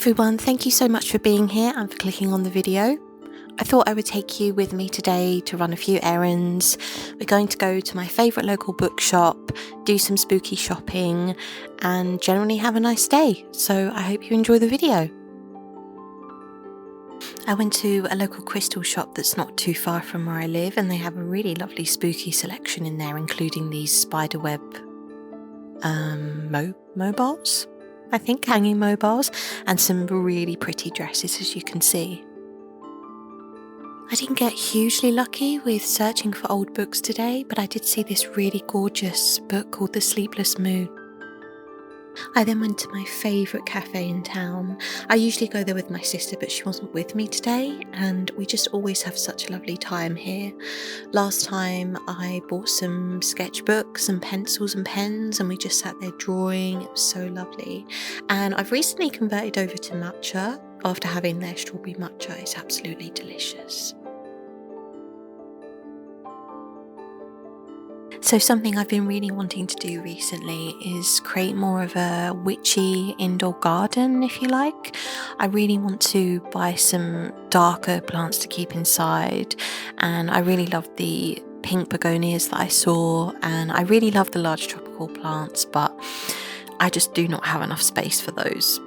everyone, thank you so much for being here and for clicking on the video. I thought I would take you with me today to run a few errands. We're going to go to my favourite local bookshop, do some spooky shopping and generally have a nice day. So I hope you enjoy the video. I went to a local crystal shop that's not too far from where I live, and they have a really lovely spooky selection in there, including these spiderweb mobiles, I think, hanging mobiles, and some really pretty dresses, as you can see. I didn't get hugely lucky with searching for old books today, but I did see this really gorgeous book called The Sleepless Moon. I then went to my favourite cafe in town. I usually go there with my sister, but she wasn't with me today, and we just always have such a lovely time here. Last time I bought some sketchbooks and pencils and pens, and we just sat there drawing. It was so lovely. And I've recently converted over to matcha after having their strawberry matcha. It's absolutely delicious. So something I've been really wanting to do recently is create more of a witchy indoor garden, if you like. I really want to buy some darker plants to keep inside, and I really love the pink begonias that I saw, and I really love the large tropical plants, but I just do not have enough space for those.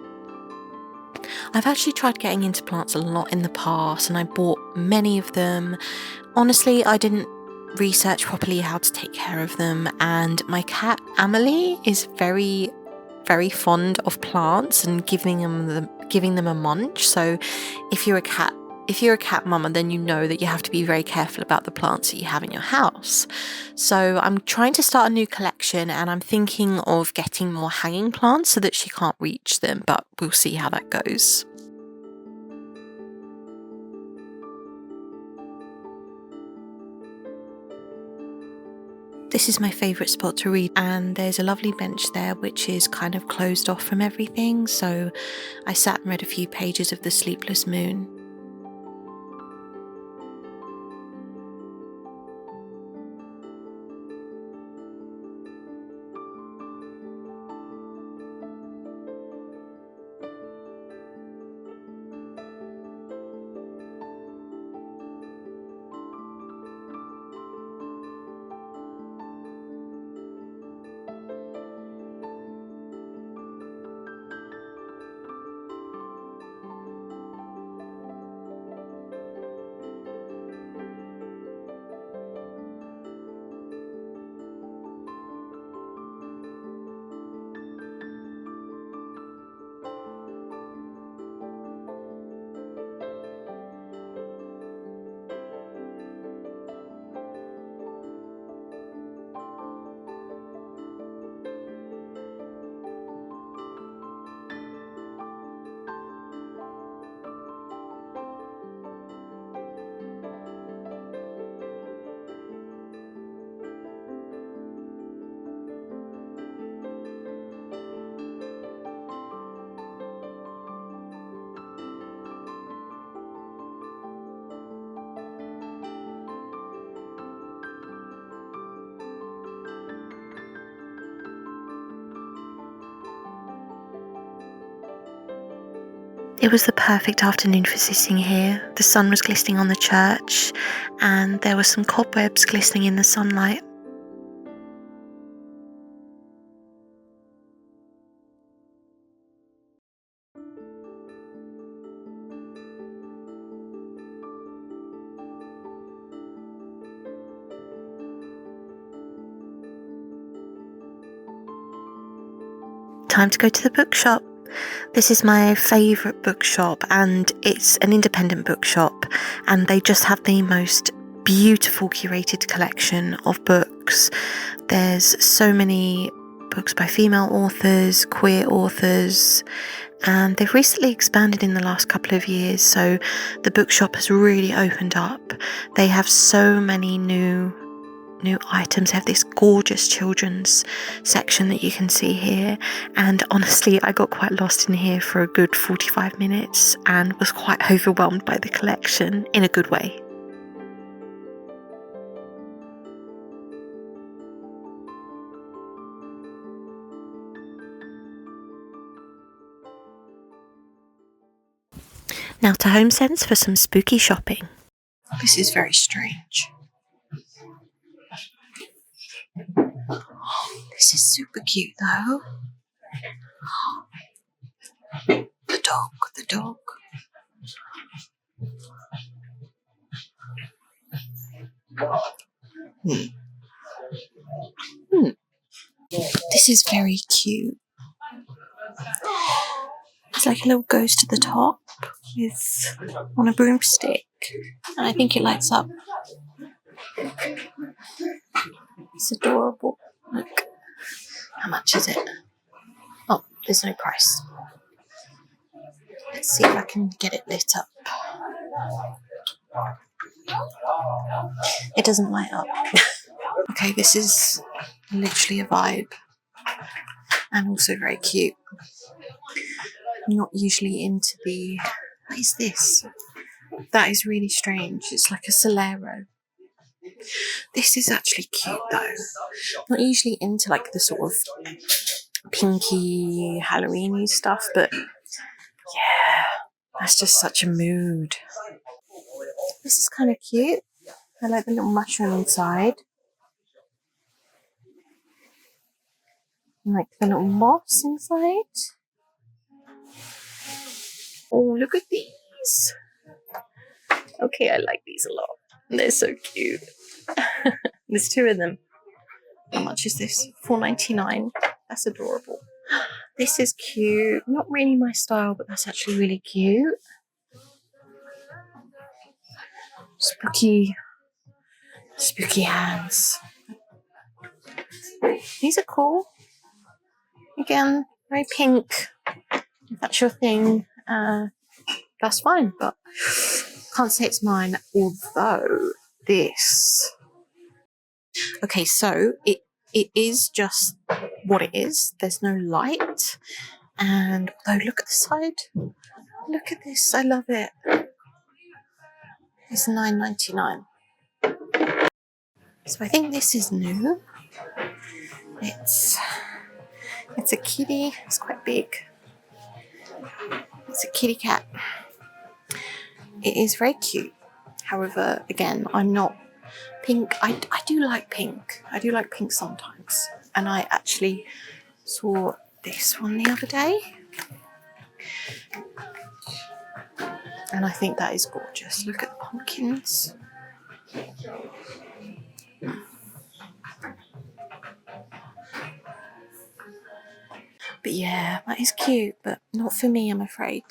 I've actually tried getting into plants a lot in the past, and I bought many of them. Honestly, I didn't research properly how to take care of them, and my cat Amelie is very fond of plants and giving them a munch. So if you're a cat mama, then you know that you have to be very careful about the plants that you have in your house. So I'm trying to start a new collection, and I'm thinking of getting more hanging plants so that she can't reach them, but we'll see how that goes. This is my favourite spot to read, and there's a lovely bench there which is kind of closed off from everything, so I sat and read a few pages of The Sleepless Moon. It was the perfect afternoon for sitting here. The sun was glistening on the church, and there were some cobwebs glistening in the sunlight. Time to go to the bookshop. This is my favourite bookshop, and it's an independent bookshop, and they just have the most beautiful curated collection of books. There's so many books by female authors, queer authors, and they've recently expanded in the last couple of years, so the bookshop has really opened up. They have so many new items. They have this gorgeous children's section that you can see here, and honestly I got quite lost in here for a good 45 minutes and was quite overwhelmed by the collection in a good way. Now to Home Sense for some spooky shopping. This is very strange. This is super cute though. The dog. This is very cute. It's like a little ghost at the top with on a broomstick, and I think it lights up. It's adorable. Look, how much is it? Oh, there's no price. Let's see if I can get it lit up. It doesn't light up. Okay, this is literally a vibe, and also very cute. I'm not usually into the... What is this? That is really strange. It's like a Solero. This is actually cute though. Not usually into like the sort of pinky Halloween-y stuff, but yeah, that's just such a mood. This is kind of cute. I like the little mushroom inside. And like the little moss inside. Oh, look at these. Okay, I like these a lot. They're so cute. There's two of them. How much is this? $4.99. That's adorable. This is cute. Not really my style, but that's actually really cute. Spooky hands. These are cool. Again, very pink. If that's your thing, that's fine, but can't say it's mine. Although this... Okay, so it is just what it is. There's no light. And although, look at the side. Look at this. I love it. It's $9.99. So I think this is new. It's a kitty. It's quite big. It's a kitty cat. It is very cute. However, again, I'm not pink. I do like pink. I do like pink sometimes. And I actually saw this one the other day. And I think that is gorgeous. Look at the pumpkins. But yeah, that is cute, but not for me, I'm afraid.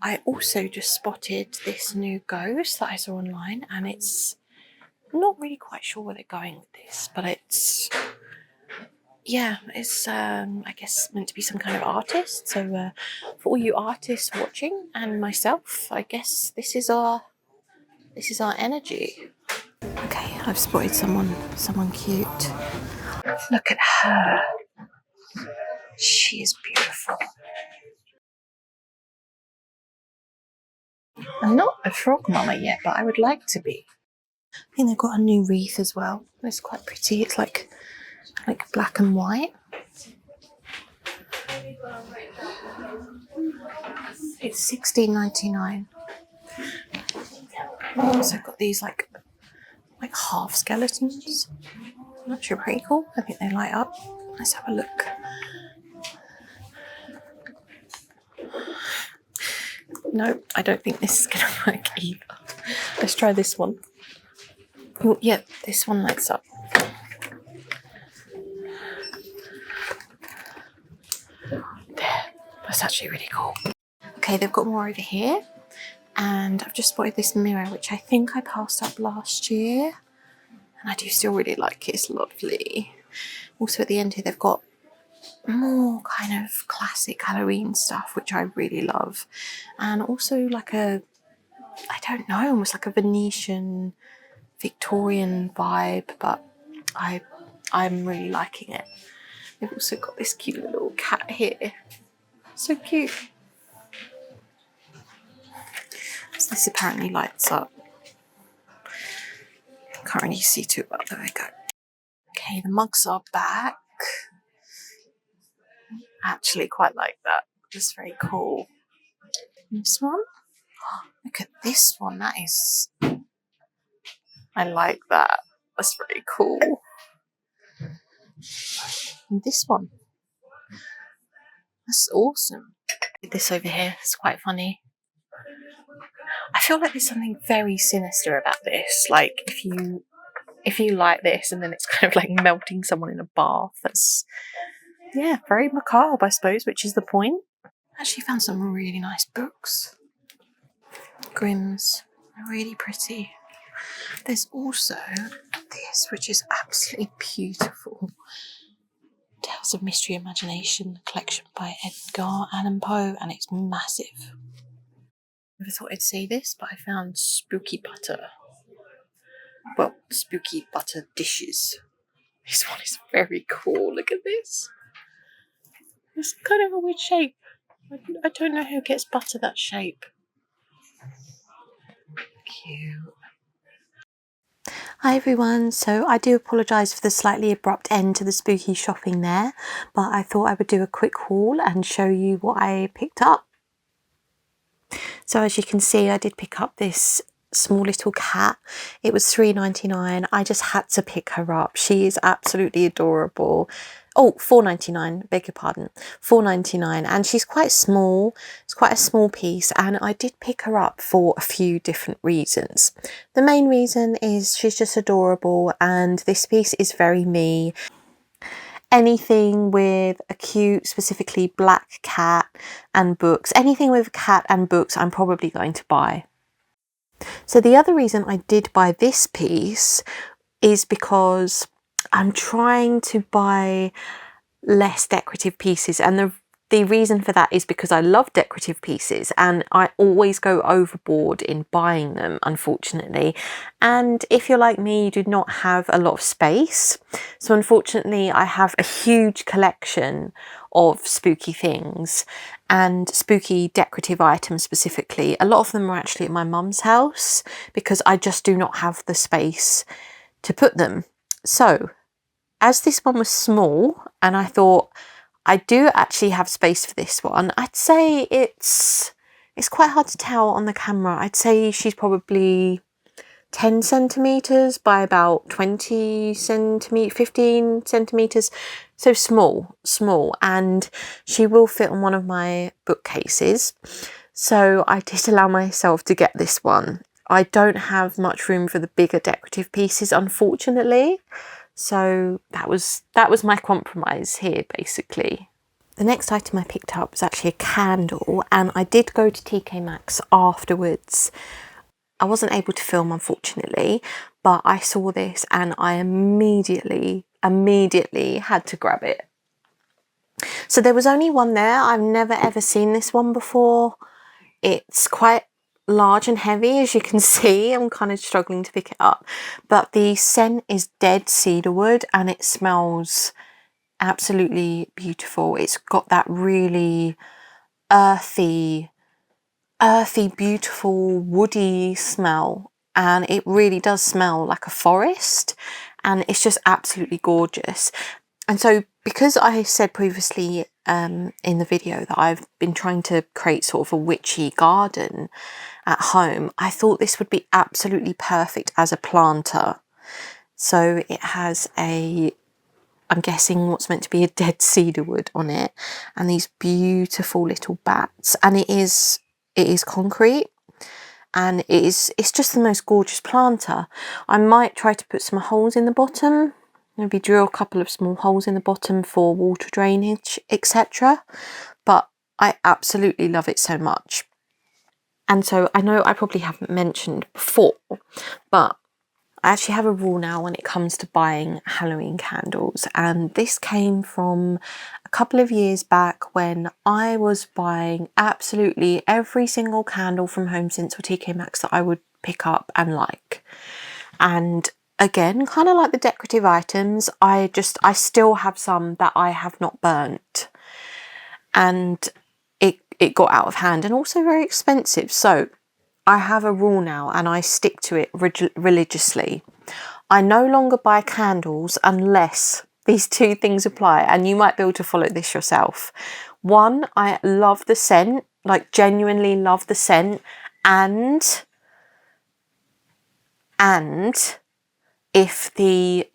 I also just spotted this new ghost that I saw online, and it's not really quite sure where they're going with this, but it's... Yeah, it's I guess meant to be some kind of artist. So for all you artists watching and myself, I guess this is our energy. Okay, I've spotted someone cute. Look at her. She is beautiful. I'm not a frog mama yet, but I would like to be. I think they've got a new wreath as well. It's quite pretty. It's like black and white. It's $16.99. I've also got these like half skeletons. I'm not sure, pretty cool. I think they light up. Let's have a look. No, I don't think this is going to work either. Let's try this one. Oh, yeah, this one lights up. There, that's actually really cool. Okay, they've got more over here. And I've just spotted this mirror, which I think I passed up last year. And I do still really like it. It's lovely. Also at the end here, they've got more kind of classic Halloween stuff, which I really love. And also like a, I don't know, almost like a Venetian Victorian vibe, but I'm really liking it. They've also got this cute little cat here. So cute. So this apparently lights up. Can't really see too well. There we go. Okay, the mugs are back. Actually quite like that. Just very cool. This one. Look at this one. That is... I like that. That's very cool. And this one. That's awesome. This over here is quite funny. I feel like there's something very sinister about this. Like if you like this and then it's kind of like melting someone in a bath. That's, yeah, very macabre, I suppose, which is the point. I actually found some really nice books. Grimm's, really pretty. There's also this, which is absolutely beautiful. Tales of Mystery Imagination, a collection by Edgar Allan Poe, and it's massive. Never thought I'd say this, but I found spooky butter. Well, spooky butter dishes. This one is very cool. Look at this. It's kind of a weird shape. I don't know who gets butter that shape. Cute. Hi everyone, so I do apologise for the slightly abrupt end to the spooky shopping there, but I thought I would do a quick haul and show you what I picked up. So as you can see, I did pick up this small little cat. It was $3.99. I just had to pick her up. She is absolutely adorable. Oh, $4.99, beg your pardon, $4.99, and she's quite small. It's quite a small piece, and I did pick her up for a few different reasons. The main reason is she's just adorable, and this piece is very me. Anything with a cute, specifically black cat and books, anything with a cat and books, I'm probably going to buy. So the other reason I did buy this piece is because I'm trying to buy less decorative pieces, and the reason for that is because I love decorative pieces and I always go overboard in buying them, unfortunately. And if you're like me, you do not have a lot of space. So unfortunately, I have a huge collection of spooky things and spooky decorative items specifically. A lot of them are actually at my mum's house because I just do not have the space to put them. So as this one was small and I thought, I do actually have space for this one. I'd say it's quite hard to tell on the camera. I'd say she's probably 10 centimetres by about 20 centimetres, 15 centimetres. So small. And she will fit on one of my bookcases. So I did allow myself to get this one. I don't have much room for the bigger decorative pieces, unfortunately. So that was my compromise here, basically. The next item I picked up was actually a candle, and I did go to TK Maxx afterwards. I wasn't able to film, unfortunately, but I saw this and I immediately had to grab it. So there was only one there. I've never ever seen this one before. It's quite large and heavy, as you can see. I'm kind of struggling to pick it up, but the scent is dead cedarwood and it smells absolutely beautiful. It's got that really earthy, beautiful, woody smell, and it really does smell like a forest, and it's just absolutely gorgeous. And so because I said previously in the video that I've been trying to create sort of a witchy garden at home, I thought this would be absolutely perfect as a planter. So it has I'm guessing what's meant to be a dead cedarwood on it, and these beautiful little bats, and it is concrete, and it's just the most gorgeous planter. I might try to put some holes in the bottom, maybe drill a couple of small holes in the bottom for water drainage, etc. But I absolutely love it so much. And so I know I probably haven't mentioned before, but I actually have a rule now when it comes to buying Halloween candles, and this came from a couple of years back when I was buying absolutely every single candle from Home Sense or TK Maxx that I would pick up and like. And again, kind of like the decorative items, I still have some that I have not burnt, and it got out of hand and also very expensive. So I have a rule now and I stick to it religiously. I no longer buy candles unless these two things apply, and you might be able to follow this yourself. One, I love the scent, like genuinely love the scent, And if the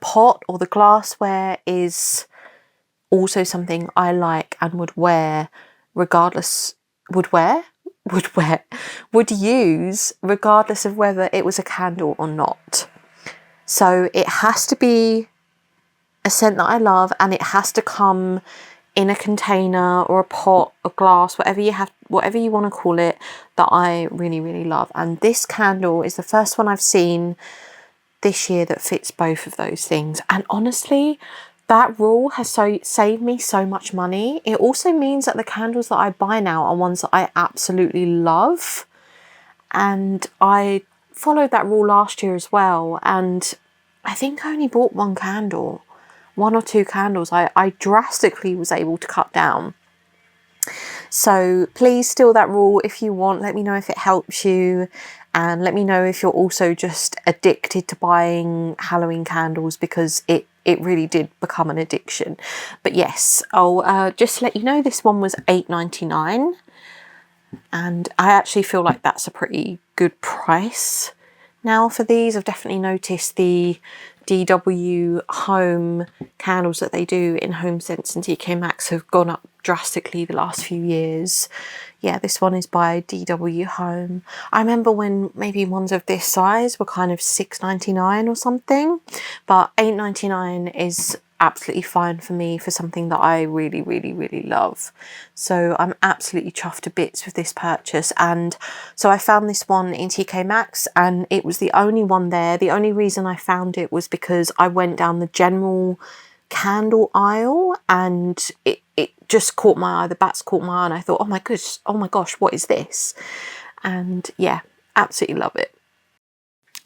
pot or the glassware is also something I like and would wear regardless, would use regardless of whether it was a candle or not. So it has to be a scent that I love, and it has to come in a container or a pot or glass, whatever you want to call it, that I really, really love. And this candle is the first one I've seen this year that fits both of those things. And honestly, that rule has saved me so much money. It also means that the candles that I buy now are ones that I absolutely love. And I followed that rule last year as well. And I think I only bought one or two candles. I drastically was able to cut down. So please steal that rule if you want. Let me know if it helps you, and let me know if you're also just addicted to buying Halloween candles, because it really did become an addiction. But yes, I'll just let you know this one was $8.99, and I actually feel like that's a pretty good price now for these. I've definitely noticed the DW home candles that they do in HomeSense and TK Maxx have gone up drastically the last few years. Yeah, this one is by DW Home. I remember when maybe ones of this size were kind of $6.99 or something, but $8.99 is absolutely fine for me for something that I really, really, really love. So I'm absolutely chuffed to bits with this purchase. And so I found this one in TK Maxx, and it was the only one there. The only reason I found it was because I went down the general candle aisle and it just caught my eye. The bats caught my eye, and I thought, oh my gosh, what is this? And yeah, absolutely love it.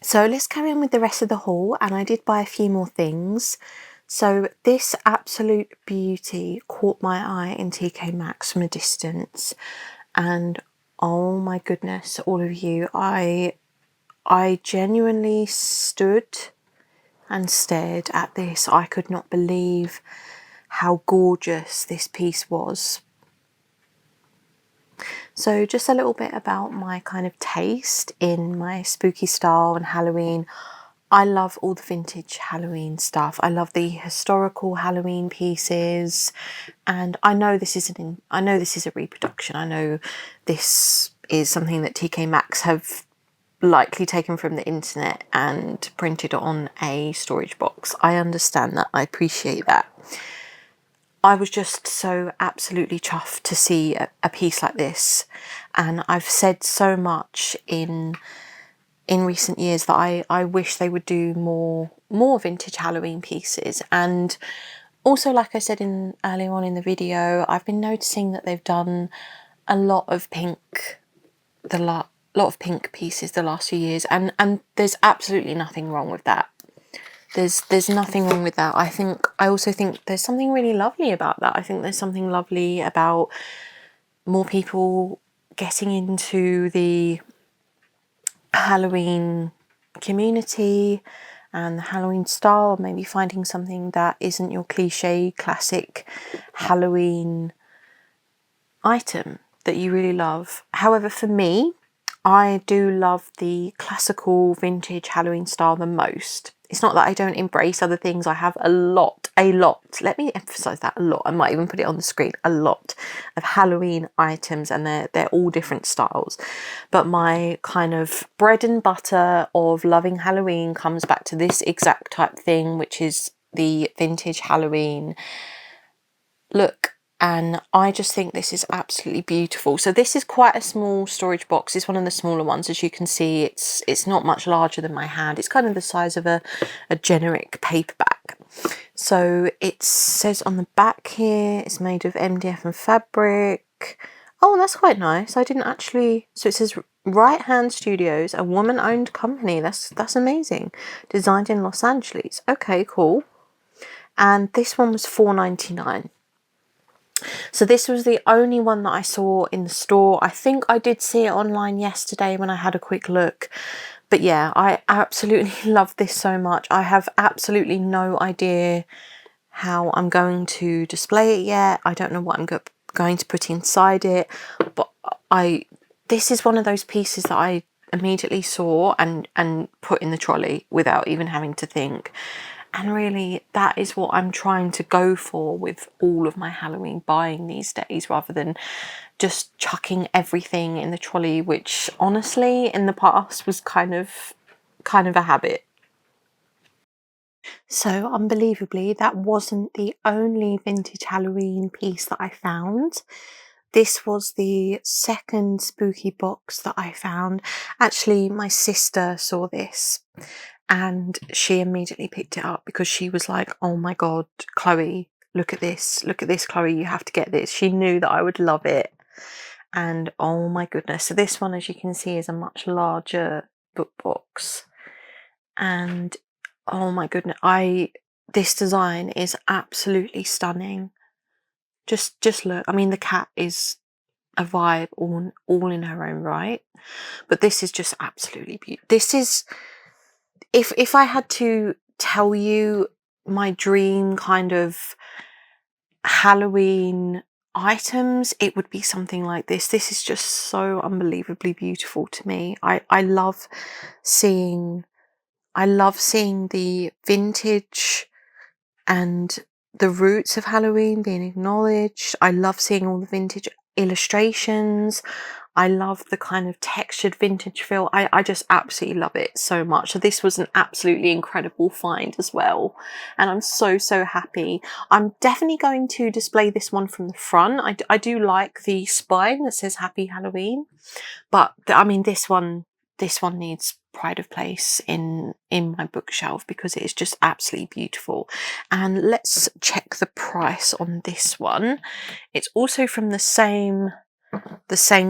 So let's carry on with the rest of the haul, and I did buy a few more things. So this absolute beauty caught my eye in TK Maxx from a distance, and oh my goodness, all of you, I genuinely stood and stared at this. I could not believe how gorgeous this piece was. So just a little bit about my kind of taste in my spooky style and Halloween. I love all the vintage Halloween stuff. I love the historical Halloween pieces, and I know this is a reproduction. I know this is something that TK Maxx have likely taken from the internet and printed on a storage box. I understand that. I appreciate that. I was just so absolutely chuffed to see a piece like this, and I've said so much in recent years that I wish they would do more vintage Halloween pieces. And also, like I said earlier on in the video, I've been noticing that they've done a lot of pink pieces the last few years, and there's absolutely nothing wrong with that. There's nothing wrong with that. I also think there's something really lovely about that. I think there's something lovely about more people getting into the Halloween community and the Halloween style, maybe finding something that isn't your cliche classic Halloween item that you really love. However, for me, I do love the classical vintage Halloween style the most. It's not that I don't embrace other things. I have a lot, let me emphasize that, a lot. I might even put it on the screen, a lot of Halloween items, and they're all different styles. But my kind of bread and butter of loving Halloween comes back to this exact type thing, which is the vintage Halloween look. And I just think this is absolutely beautiful. So this is quite a small storage box. It's one of the smaller ones. As you can see, it's not much larger than my hand. It's kind of the size of a generic paperback. So it says on the back here, it's made of MDF and fabric. Oh, that's quite nice. I didn't actually... So it says Right Hand Studios, a woman-owned company. That's amazing. Designed in Los Angeles. Okay, cool. And this one was $4.99. So this was the only one that I saw in the store. I think I did see it online yesterday when I had a quick look. But yeah, I absolutely love this so much. I have absolutely no idea how I'm going to display it yet. I don't know what I'm going going to put inside it. But this is one of those pieces that I immediately saw and put in the trolley without even having to think. And really, that is what I'm trying to go for with all of my Halloween buying these days, rather than just chucking everything in the trolley, which honestly in the past was kind of a habit. So unbelievably, that wasn't the only vintage Halloween piece that I found. This was the second spooky box that I found. Actually, my sister saw this and she immediately picked it up because she was like, oh my God, Chloe, look at this, Chloe, you have to get this. She knew that I would love it. And oh my goodness. So this one, as you can see, is a much larger book box. And oh my goodness, this design is absolutely stunning. Just look. I mean, the cat is a vibe all in her own right, but this is just absolutely beautiful. This is, if I had to tell you my dream kind of Halloween items, it would be something like this. This is just so unbelievably beautiful to me. I love seeing the vintage and the roots of Halloween being acknowledged. I love seeing all the vintage illustrations. I love the kind of textured vintage feel. I just absolutely love it so much. So this was an absolutely incredible find as well. And I'm so happy. I'm definitely going to display this one from the front. I do like the spine that says Happy Halloween. But I mean, this one needs pride of place in my bookshelf because it is just absolutely beautiful. And let's check the price on this one. It's also from the same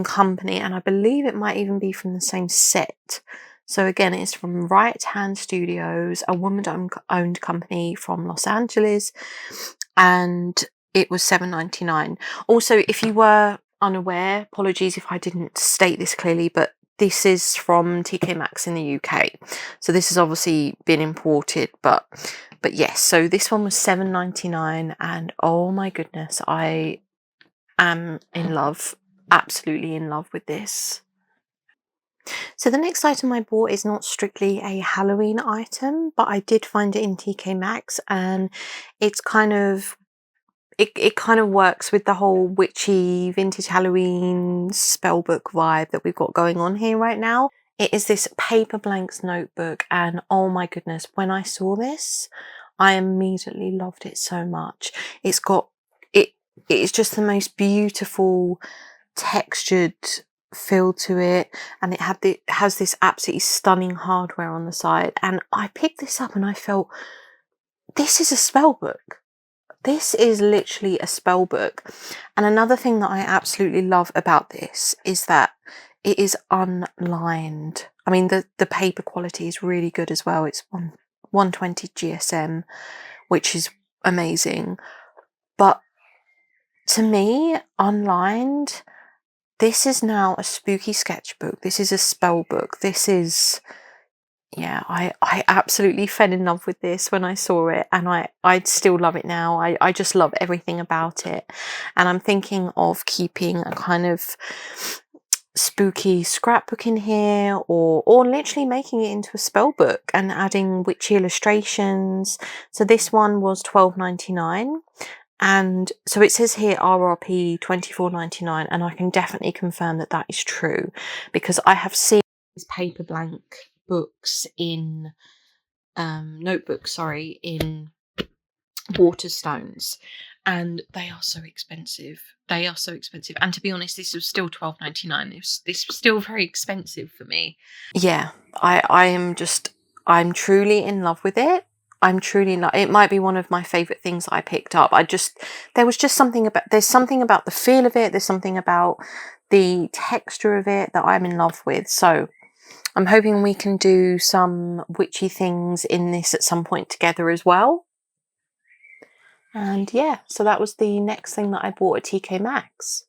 company, and I believe it might even be from the same set. So again, it's from Right Hand Studios, a woman-owned company from Los Angeles, and it was $7.99. Also, if you were unaware, apologies if I didn't state this clearly, but this is from TK Maxx in the UK. So this has obviously been imported, but yes, so this one was $7.99, and oh my goodness, I am in love, absolutely in love with this. So the next item I bought is not strictly a Halloween item, but I did find it in TK Maxx, and it's kind of it kind of works with the whole witchy vintage Halloween spellbook vibe that we've got going on here right now. It is this paper blanks notebook, and oh my goodness, when I saw this, I immediately loved it so much. It's got it is just the most beautiful textured feel to it, and it has this absolutely stunning hardware on the side. And I picked this up and I felt, this is a spell book. This is literally a spell book. And another thing that I absolutely love about this is that it is unlined. I mean, the paper quality is really good as well. It's 120 GSM, which is amazing. But to me, unlined, this is now a spooky sketchbook. This is a spell book. This is, yeah, I absolutely fell in love with this when I saw it, and I still love it now. I just love everything about it. And I'm thinking of keeping a kind of spooky scrapbook in here, or literally making it into a spell book and adding witchy illustrations. So this one was $12.99. And so it says here RRP $24.99, and I can definitely confirm that is true, because I have seen these paper blank books in notebooks, sorry, in Waterstones, and they are so expensive. And to be honest, this was still $12.99. This was still very expensive for me. Yeah, I'm truly in love with it. It might be one of my favorite things that I picked up. There's something about the feel of it. There's something about the texture of it that I'm in love with. So I'm hoping we can do some witchy things in this at some point together as well. And yeah, so that was the next thing that I bought at TK Maxx.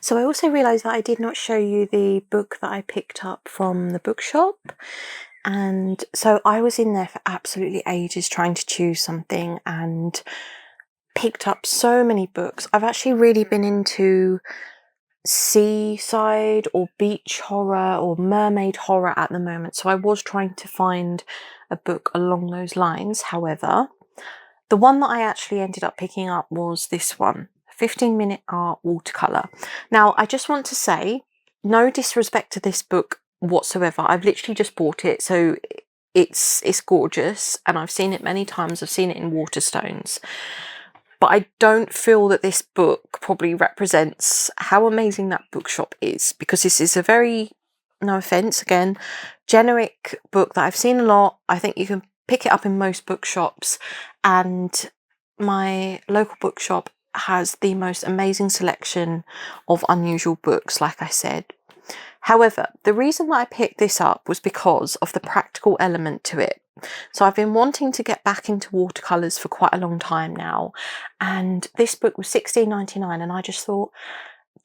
So I also realised that I did not show you the book that I picked up from the bookshop. And so I was in there for absolutely ages trying to choose something, and picked up so many books. I've actually really been into seaside or beach horror or mermaid horror at the moment, so I was trying to find a book along those lines. However, the one that I actually ended up picking up was this one, 15-minute art watercolor. Now, I just want to say, no disrespect to this book whatsoever. I've literally just bought it, so it's gorgeous, and I've seen it many times. I've seen it in Waterstones. But I don't feel that this book probably represents how amazing that bookshop is, because this is a very, no offense again, generic book that I've seen a lot. I think you can pick it up in most bookshops, and my local bookshop has the most amazing selection of unusual books, like I said. However, the reason that I picked this up was because of the practical element to it. So I've been wanting to get back into watercolours for quite a long time now, and this book was $16.99, and I just thought,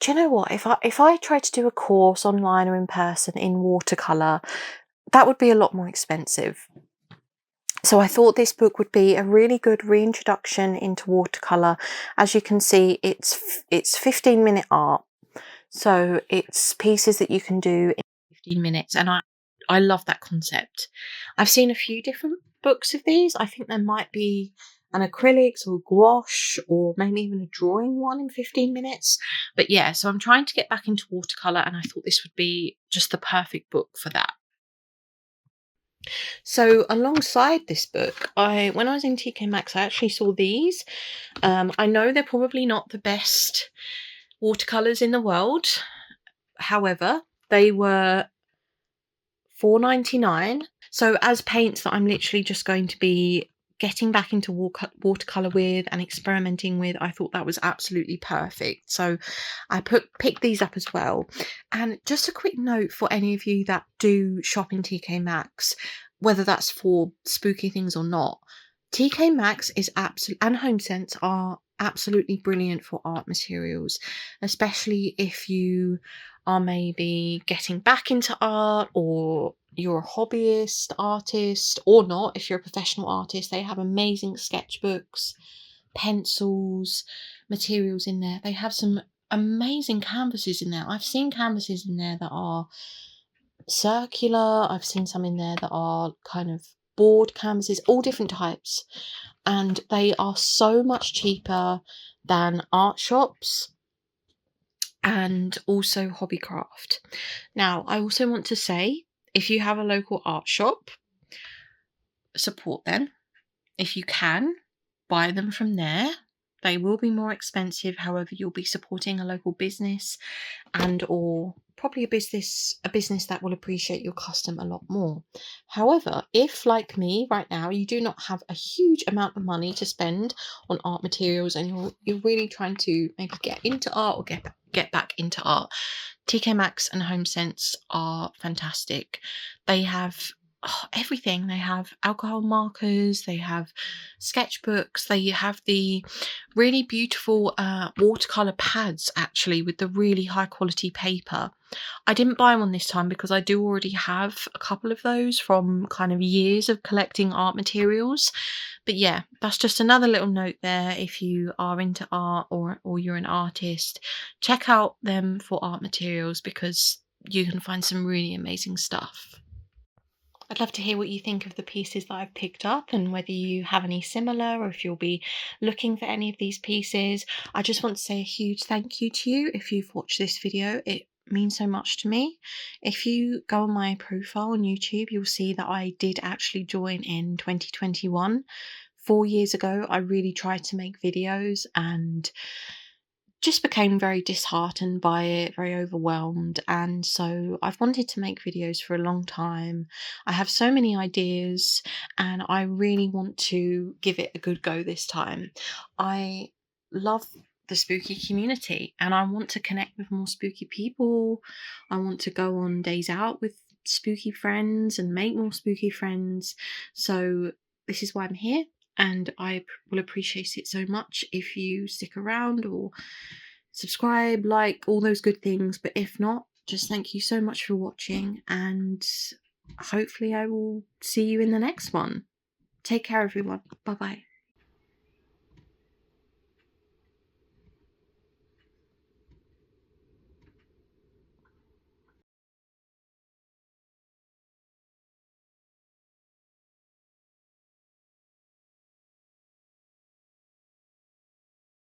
do you know what, if I tried to do a course online or in person in watercolour, that would be a lot more expensive. So I thought this book would be a really good reintroduction into watercolour. As you can see, it's 15-minute art. So it's pieces that you can do in 15 minutes, and I love that concept. I've seen a few different books of these. I think there might be an acrylics or gouache or maybe even a drawing one in 15 minutes. But yeah, so I'm trying to get back into watercolour, and I thought this would be just the perfect book for that. So alongside this book, when I was in TK Maxx, I actually saw these. I know they're probably not the best watercolours in the world. However, they were $4.99. So as paints that I'm literally just going to be getting back into watercolour with and experimenting with, I thought that was absolutely perfect. So I picked these up as well. And just a quick note for any of you that do shop in TK Maxx, whether that's for spooky things or not, TK Maxx is and HomeSense are absolutely brilliant for art materials, especially if you are maybe getting back into art, or you're a hobbyist artist, or not, if you're a professional artist. They have amazing sketchbooks, pencils, materials in there. They have some amazing canvases in there. I've seen canvases in there that are circular. I've seen some in there that are kind of board canvases, all different types, and they are so much cheaper than art shops and also Hobbycraft. Now, I also want to say, if you have a local art shop, support them. If you can, buy them from there. They will be more expensive, however, you'll be supporting a local business, and or probably a business that will appreciate your custom a lot more. However, if, like me right now, you do not have a huge amount of money to spend on art materials, and you're really trying to maybe get into art or get back into art, TK Maxx and HomeSense are fantastic. They have everything. They have alcohol markers, they have sketchbooks, they have the really beautiful watercolor pads, actually, with the really high quality paper. I didn't buy one this time because I do already have a couple of those from kind of years of collecting art materials. But yeah, that's just another little note there. If you are into art, or you're an artist, check out them for art materials, because you can find some really amazing stuff. I'd love to hear what you think of the pieces that I've picked up, and whether you have any similar, or if you'll be looking for any of these pieces. I just want to say a huge thank you to you if you've watched this video. It means so much to me. If you go on my profile on YouTube, you'll see that I did actually join in 2021. 4 years ago, I really tried to make videos and just became very disheartened by it, very overwhelmed, and so I've wanted to make videos for a long time. I have so many ideas, and I really want to give it a good go this time. I love the spooky community, and I want to connect with more spooky people. I want to go on days out with spooky friends and make more spooky friends. So this is why I'm here, and I will appreciate it so much if you stick around or subscribe, like, all those good things. But if not, just thank you so much for watching, and hopefully I will see you in the next one. Take care, everyone. Bye bye.